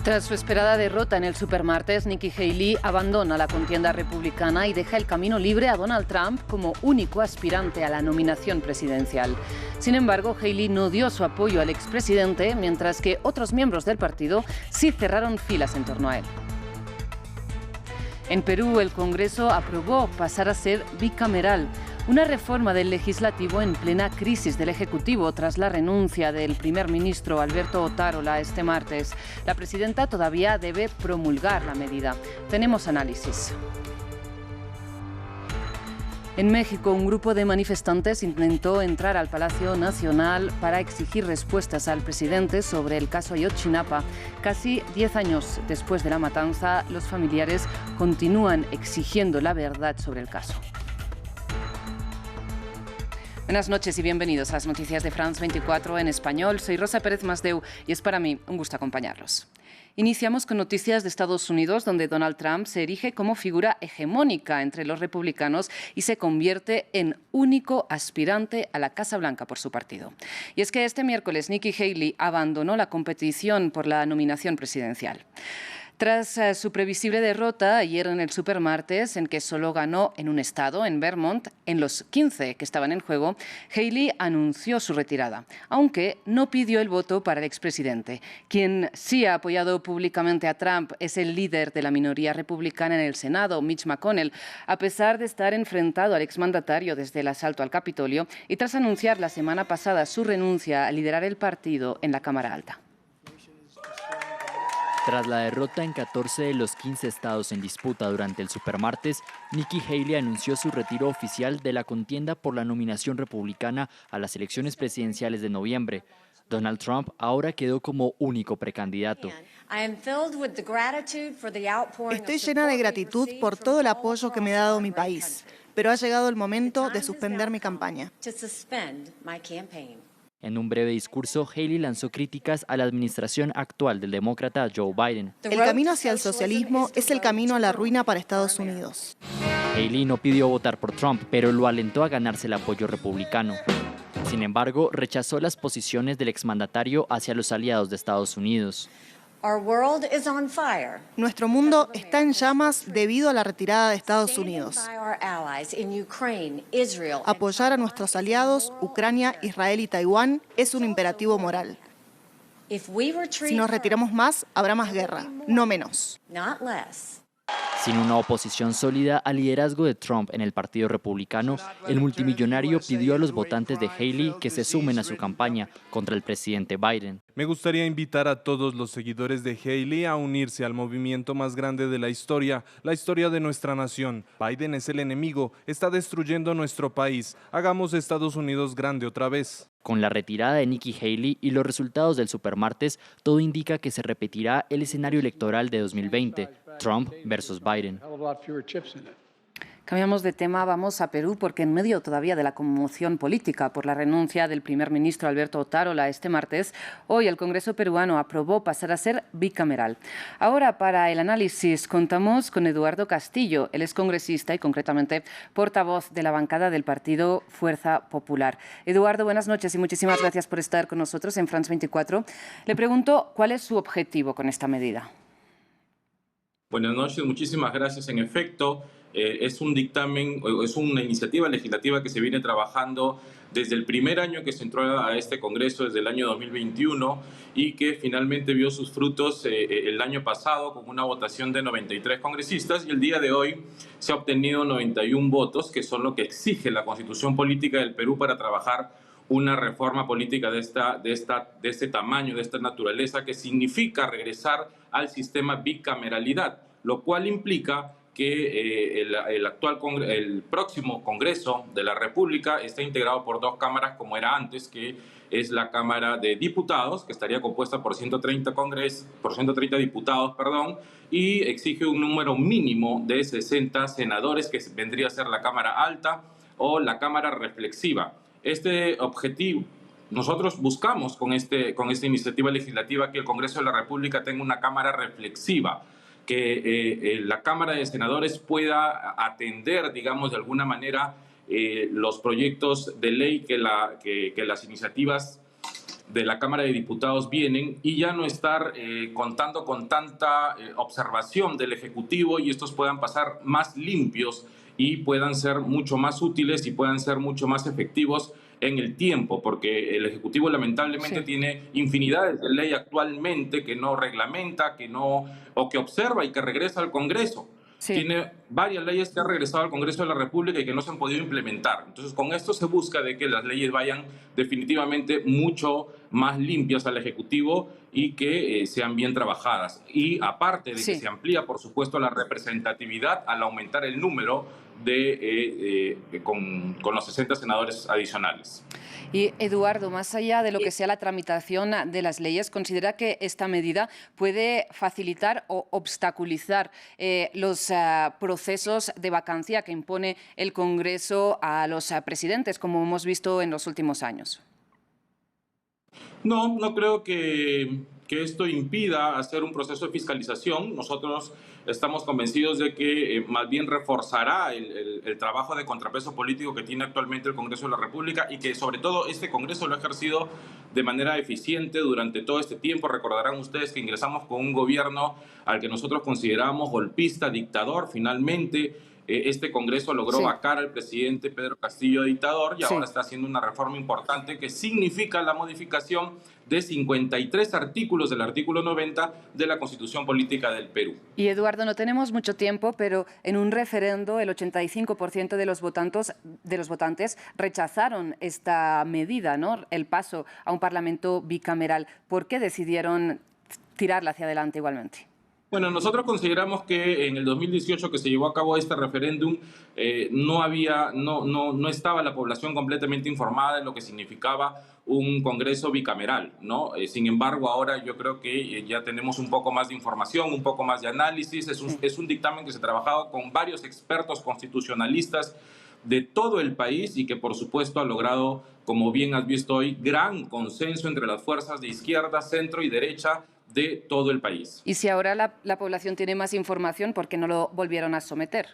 Tras su esperada derrota en el supermartes, Nikki Haley abandona la contienda republicana y deja el camino libre a Donald Trump como único aspirante a la nominación presidencial. Sin embargo, Haley no dio su apoyo al expresidente, mientras que otros miembros del partido sí cerraron filas en torno a él. En Perú, el Congreso aprobó pasar a ser bicameral, una reforma del legislativo en plena crisis del Ejecutivo tras la renuncia del primer ministro Alberto Otárola este martes. La presidenta todavía debe promulgar la medida. Tenemos análisis. En México, un grupo de manifestantes intentó entrar al Palacio Nacional para exigir respuestas al presidente sobre el caso Ayotzinapa. Casi 10 años después de la matanza, los familiares continúan exigiendo la verdad sobre el caso. Buenas noches y bienvenidos a las noticias de France 24 en español. Soy Rosa Pérez Masdeu y es para mí un gusto acompañarlos. Iniciamos con noticias de Estados Unidos, donde Donald Trump se erige como figura hegemónica entre los republicanos y se convierte en único aspirante a la Casa Blanca por su partido. Y es que este miércoles Nikki Haley abandonó la competición por la nominación presidencial. Tras su previsible derrota ayer en el supermartes, en que solo ganó en un estado, en Vermont, en los 15 que estaban en juego, Haley anunció su retirada, aunque no pidió el voto para el expresidente. Quien sí ha apoyado públicamente a Trump es el líder de la minoría republicana en el Senado, Mitch McConnell, a pesar de estar enfrentado al exmandatario desde el asalto al Capitolio y tras anunciar la semana pasada su renuncia a liderar el partido en la Cámara Alta. Tras la derrota en 14 de los 15 estados en disputa durante el supermartes, Nikki Haley anunció su retiro oficial de la contienda por la nominación republicana a las elecciones presidenciales de noviembre. Donald Trump ahora quedó como único precandidato. Estoy llena de gratitud por todo el apoyo que me ha dado mi país, pero ha llegado el momento de suspender mi campaña. En un breve discurso, Haley lanzó críticas a la administración actual del demócrata Joe Biden. El camino hacia el socialismo es el camino a la ruina para Estados Unidos. Haley no pidió votar por Trump, pero lo alentó a ganarse el apoyo republicano. Sin embargo, rechazó las posiciones del exmandatario hacia los aliados de Estados Unidos. Nuestro mundo está en llamas debido a la retirada de Estados Unidos. Apoyar a nuestros aliados, Ucrania, Israel y Taiwán, es un imperativo moral. Si nos retiramos más, habrá más guerra, no menos. Sin una oposición sólida al liderazgo de Trump en el Partido Republicano, el multimillonario pidió a los votantes de Haley que se sumen a su campaña contra el presidente Biden. Me gustaría invitar a todos los seguidores de Haley a unirse al movimiento más grande de la historia de nuestra nación. Biden es el enemigo, está destruyendo nuestro país. Hagamos Estados Unidos grande otra vez. Con la retirada de Nikki Haley y los resultados del supermartes, todo indica que se repetirá el escenario electoral de 2020, Trump versus Biden. Cambiamos de tema, vamos a Perú, porque en medio todavía de la conmoción política por la renuncia del primer ministro Alberto Otárola este martes, hoy el Congreso peruano aprobó pasar a ser bicameral. Ahora, para el análisis, contamos con Eduardo Castillo. Él es congresista y, concretamente, portavoz de la bancada del partido Fuerza Popular. Eduardo, buenas noches y muchísimas gracias por estar con nosotros en France 24. Le pregunto, ¿cuál es su objetivo con esta medida? Buenas noches, muchísimas gracias. En efecto, es un dictamen, es una iniciativa legislativa que se viene trabajando desde el primer año que se entró a este Congreso, desde el año 2021, y que finalmente vio sus frutos el año pasado con una votación de 93 congresistas, y el día de hoy se ha obtenido 91 votos, que son lo que exige la Constitución Política del Perú para trabajar una reforma política de este tamaño, de esta naturaleza, que significa regresar al sistema bicameralidad, lo cual implica que el próximo Congreso de la República está integrado por dos cámaras como era antes, que es la Cámara de Diputados, que estaría compuesta por 130 diputados, y exige un número mínimo de 60 senadores, que vendría a ser la Cámara Alta o la Cámara Reflexiva. Este objetivo, nosotros buscamos con esta iniciativa legislativa que el Congreso de la República tenga una Cámara reflexiva, que la Cámara de Senadores pueda atender, digamos, de alguna manera los proyectos de ley que las iniciativas de la Cámara de Diputados vienen y ya no estar contando con tanta observación del Ejecutivo y estos puedan pasar más limpios y puedan ser mucho más útiles y puedan ser mucho más efectivos en el tiempo, porque el Ejecutivo lamentablemente tiene infinidades de leyes actualmente que no reglamenta, o que observa y que regresa al Congreso. Tiene varias leyes que han regresado al Congreso de la República y que no se han podido implementar. Entonces, con esto se busca de que las leyes vayan definitivamente mucho más limpias al Ejecutivo y que sean bien trabajadas. Y aparte de que se amplía, por supuesto, la representatividad al aumentar el número con los 60 senadores adicionales. Y Eduardo, más allá de lo que sea la tramitación de las leyes, ¿considera que esta medida puede facilitar o obstaculizar los procesos de vacancia que impone el Congreso a los presidentes, como hemos visto en los últimos años? No, no creo que esto impida hacer un proceso de fiscalización. Nosotros estamos convencidos de que más bien reforzará el trabajo de contrapeso político que tiene actualmente el Congreso de la República y que sobre todo este Congreso lo ha ejercido de manera eficiente durante todo este tiempo. Recordarán ustedes que ingresamos con un gobierno al que nosotros consideramos golpista, dictador. Finalmente, este Congreso logró vacar al presidente Pedro Castillo dictador y ahora está haciendo una reforma importante que significa la modificación de 53 artículos del artículo 90 de la Constitución Política del Perú. Y Eduardo, no tenemos mucho tiempo, pero en un referendo el 85% de los votantes rechazaron esta medida, ¿no? El paso a un Parlamento bicameral. ¿Por qué decidieron tirarla hacia adelante igualmente? Bueno, nosotros consideramos que en el 2018 que se llevó a cabo este referéndum no estaba la población completamente informada de lo que significaba un Congreso bicameral, ¿no? Sin embargo, ahora yo creo que ya tenemos un poco más de información, un poco más de análisis. Es un dictamen que se ha trabajado con varios expertos constitucionalistas de todo el país y que por supuesto ha logrado, como bien has visto hoy, gran consenso entre las fuerzas de izquierda, centro y derecha de todo el país. Y si ahora la población tiene más información, ¿por qué no lo volvieron a someter?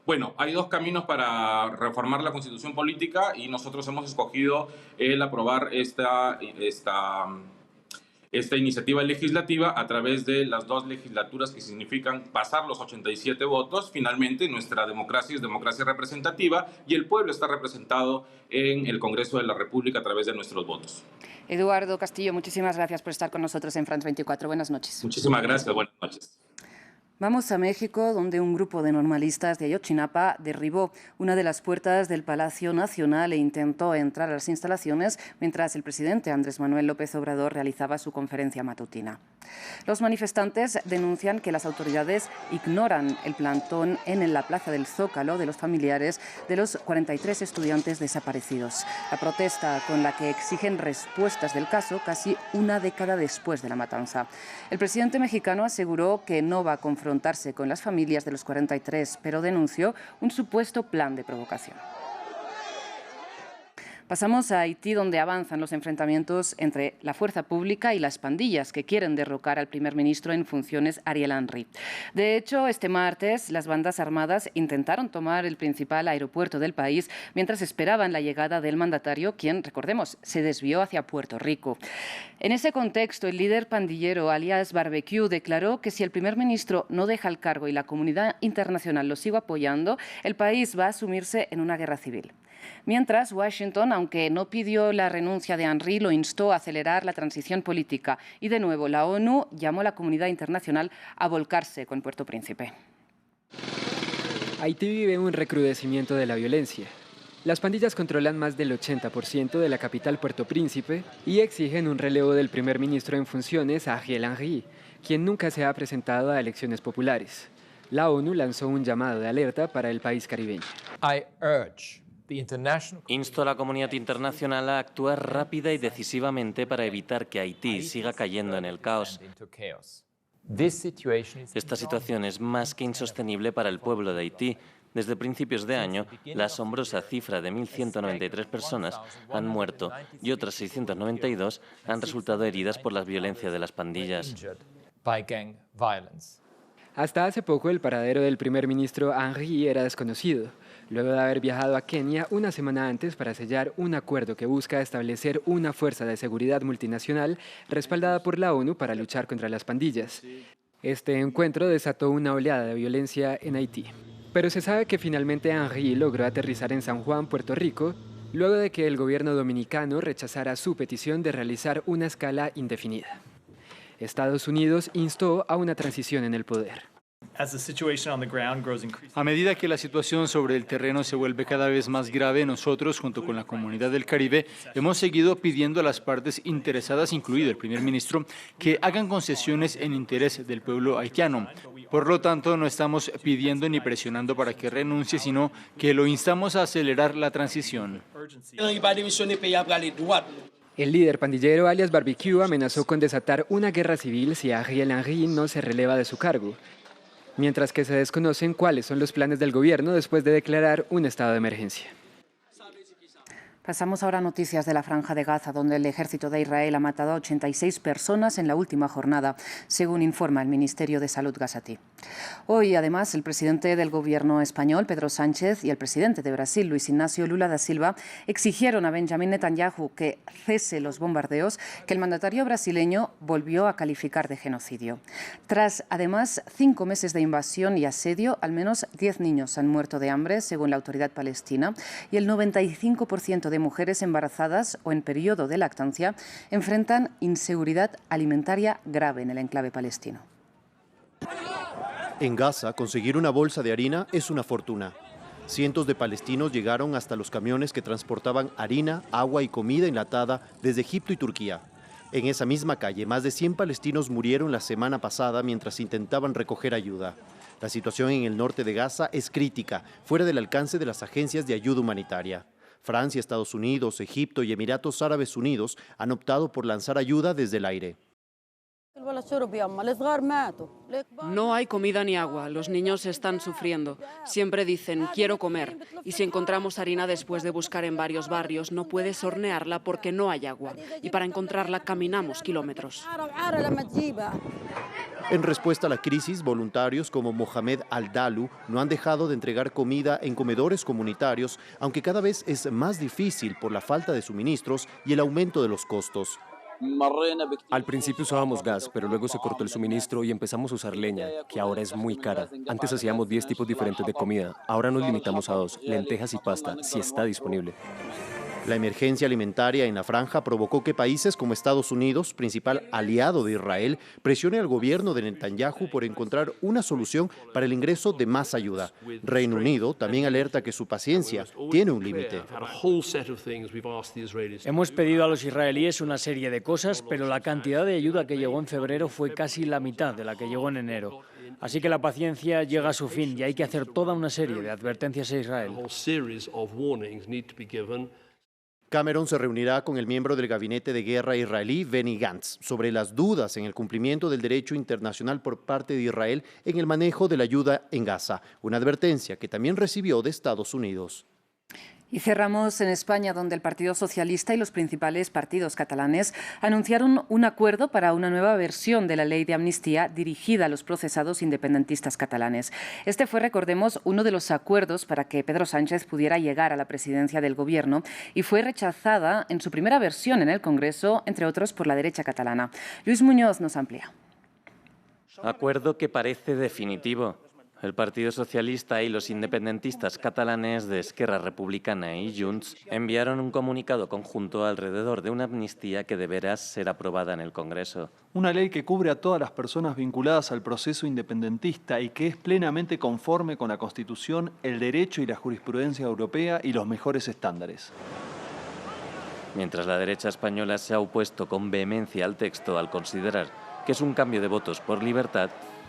Bueno, hay dos caminos para reformar la Constitución Política y nosotros hemos escogido el aprobar esta iniciativa legislativa a través de las dos legislaturas que significan pasar los 87 votos. Finalmente, nuestra democracia es democracia representativa y el pueblo está representado en el Congreso de la República a través de nuestros votos. Eduardo Castillo, muchísimas gracias por estar con nosotros en France 24. Buenas noches. Muchísimas gracias. Buenas noches. Vamos a México, donde un grupo de normalistas de Ayotzinapa derribó una de las puertas del Palacio Nacional e intentó entrar a las instalaciones mientras el presidente Andrés Manuel López Obrador realizaba su conferencia matutina. Los manifestantes denuncian que las autoridades ignoran el plantón en la plaza del Zócalo de los familiares de los 43 estudiantes desaparecidos. La protesta con la que exigen respuestas del caso casi una década después de la matanza. El presidente mexicano aseguró que no va a confrontarse con las familias de los 43, pero denunció un supuesto plan de provocación. Pasamos a Haití, donde avanzan los enfrentamientos entre la fuerza pública y las pandillas que quieren derrocar al primer ministro en funciones, Ariel Henry. De hecho, este martes las bandas armadas intentaron tomar el principal aeropuerto del país mientras esperaban la llegada del mandatario, quien, recordemos, se desvió hacia Puerto Rico. En ese contexto, el líder pandillero, alias Barbecue, declaró que si el primer ministro no deja el cargo y la comunidad internacional lo sigue apoyando, el país va a sumirse en una guerra civil. Mientras, Washington, aunque no pidió la renuncia de Henry, lo instó a acelerar la transición política. Y de nuevo, la ONU llamó a la comunidad internacional a volcarse con Puerto Príncipe. Haití vive un recrudecimiento de la violencia. Las pandillas controlan más del 80% de la capital Puerto Príncipe y exigen un relevo del primer ministro en funciones, Ariel Henry, quien nunca se ha presentado a elecciones populares. La ONU lanzó un llamado de alerta para el país caribeño. Insto a la comunidad internacional a actuar rápida y decisivamente para evitar que Haití siga cayendo en el caos. Esta situación es más que insostenible para el pueblo de Haití. Desde principios de año, la asombrosa cifra de 1.193 personas han muerto y otras 692 han resultado heridas por la violencia de las pandillas. Hasta hace poco el paradero del primer ministro Henry era desconocido. luego de haber viajado a Kenia una semana antes para sellar un acuerdo que busca establecer una fuerza de seguridad multinacional respaldada por la ONU para luchar contra las pandillas. Este encuentro desató una oleada de violencia en Haití. Pero se sabe que finalmente Henry logró aterrizar en San Juan, Puerto Rico, luego de que el gobierno dominicano rechazara su petición de realizar una escala indefinida. Estados Unidos instó a una transición en el poder. A medida que la situación sobre el terreno se vuelve cada vez más grave, nosotros, junto con la comunidad del Caribe, hemos seguido pidiendo a las partes interesadas, incluido el primer ministro, que hagan concesiones en interés del pueblo haitiano. Por lo tanto, no estamos pidiendo ni presionando para que renuncie, sino que lo instamos a acelerar la transición. El líder pandillero alias Barbecue amenazó con desatar una guerra civil si Ariel Henry no se releva de su cargo, mientras que se desconocen cuáles son los planes del gobierno después de declarar un estado de emergencia. Pasamos ahora a noticias de la Franja de Gaza, donde el ejército de Israel ha matado a 86 personas en la última jornada, según informa el Ministerio de Salud gazatí. Hoy, además, el presidente del gobierno español, Pedro Sánchez, y el presidente de Brasil, Luis Ignacio Lula da Silva, exigieron a Benjamin Netanyahu que cese los bombardeos que el mandatario brasileño volvió a calificar de genocidio. Tras, además, 5 meses de invasión y asedio, al menos 10 niños han muerto de hambre, según la autoridad palestina, y el 95% de mujeres embarazadas o en periodo de lactancia enfrentan inseguridad alimentaria grave en el enclave palestino. En Gaza, conseguir una bolsa de harina es una fortuna. Cientos de palestinos llegaron hasta los camiones que transportaban harina, agua y comida enlatada desde Egipto y Turquía. En esa misma calle, más de 100 palestinos murieron la semana pasada mientras intentaban recoger ayuda. La situación en el norte de Gaza es crítica, fuera del alcance de las agencias de ayuda humanitaria. Francia, Estados Unidos, Egipto y Emiratos Árabes Unidos han optado por lanzar ayuda desde el aire. No hay comida ni agua, los niños están sufriendo. Siempre dicen, quiero comer. Y si encontramos harina después de buscar en varios barrios, no puedes hornearla porque no hay agua. Y para encontrarla caminamos kilómetros. En respuesta a la crisis, voluntarios como Mohamed Al-Dalu no han dejado de entregar comida en comedores comunitarios, aunque cada vez es más difícil por la falta de suministros y el aumento de los costos. Al principio usábamos gas, pero luego se cortó el suministro y empezamos a usar leña, que ahora es muy cara. Antes hacíamos 10 tipos diferentes de comida, ahora nos limitamos a 2, lentejas y pasta, si está disponible. La emergencia alimentaria en la franja provocó que países como Estados Unidos, principal aliado de Israel, presione al gobierno de Netanyahu por encontrar una solución para el ingreso de más ayuda. Reino Unido también alerta que su paciencia tiene un límite. Hemos pedido a los israelíes una serie de cosas, pero la cantidad de ayuda que llegó en febrero fue casi la mitad de la que llegó en enero. Así que la paciencia llega a su fin y hay que hacer toda una serie de advertencias a Israel. Cameron se reunirá con el miembro del gabinete de guerra israelí, Benny Gantz, sobre las dudas en el cumplimiento del derecho internacional por parte de Israel en el manejo de la ayuda en Gaza, una advertencia que también recibió de Estados Unidos. Y cerramos en España, donde el Partido Socialista y los principales partidos catalanes anunciaron un acuerdo para una nueva versión de la ley de amnistía dirigida a los procesados independentistas catalanes. Este fue, recordemos, uno de los acuerdos para que Pedro Sánchez pudiera llegar a la presidencia del Gobierno y fue rechazada en su primera versión en el Congreso, entre otros por la derecha catalana. Luis Muñoz nos amplía. Acuerdo que parece definitivo. El Partido Socialista y los independentistas catalanes de Esquerra Republicana y Junts enviaron un comunicado conjunto alrededor de una amnistía que deberá ser aprobada en el Congreso. Una ley que cubre a todas las personas vinculadas al proceso independentista y que es plenamente conforme con la Constitución, el derecho y la jurisprudencia europea y los mejores estándares. Mientras la derecha española se ha opuesto con vehemencia al texto al considerar que es un cambio de votos por libertad,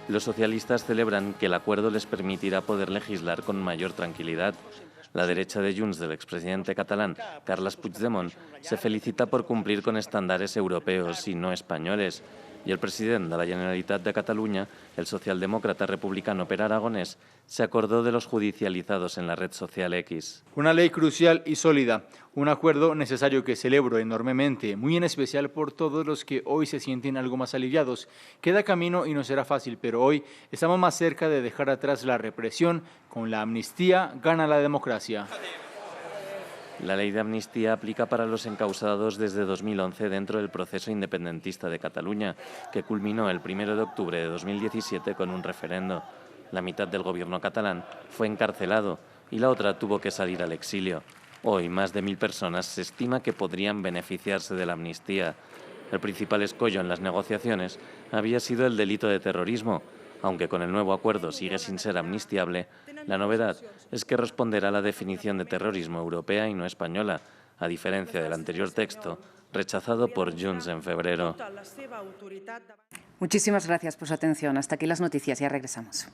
los socialistas celebran que el acuerdo les permitirá poder legislar con mayor tranquilidad. La derecha de Junts del expresidente catalán, Carles Puigdemont, se felicita por cumplir con estándares europeos y no españoles. y el presidente de la Generalitat de Cataluña, el socialdemócrata republicano Per Aragonés, se acordó de los judicializados en la red social X. Una ley crucial y sólida, un acuerdo necesario que celebro enormemente, muy en especial por todos los que hoy se sienten algo más aliviados. Queda camino y no será fácil, pero hoy estamos más cerca de dejar atrás la represión. Con la amnistía gana la democracia. La ley de amnistía aplica para los encausados desde 2011 dentro del proceso independentista de Cataluña, que culminó el 1 de octubre de 2017 con un referendo. La mitad del gobierno catalán fue encarcelado y la otra tuvo que salir al exilio. Hoy, más de 1.000 personas se estima que podrían beneficiarse de la amnistía. El principal escollo en las negociaciones había sido el delito de terrorismo. Aunque con el nuevo acuerdo sigue sin ser amnistiable, la novedad es que responderá a la definición de terrorismo europea y no española, a diferencia del anterior texto, rechazado por Junts en febrero. Muchísimas gracias por su atención. Hasta aquí las noticias. Ya regresamos.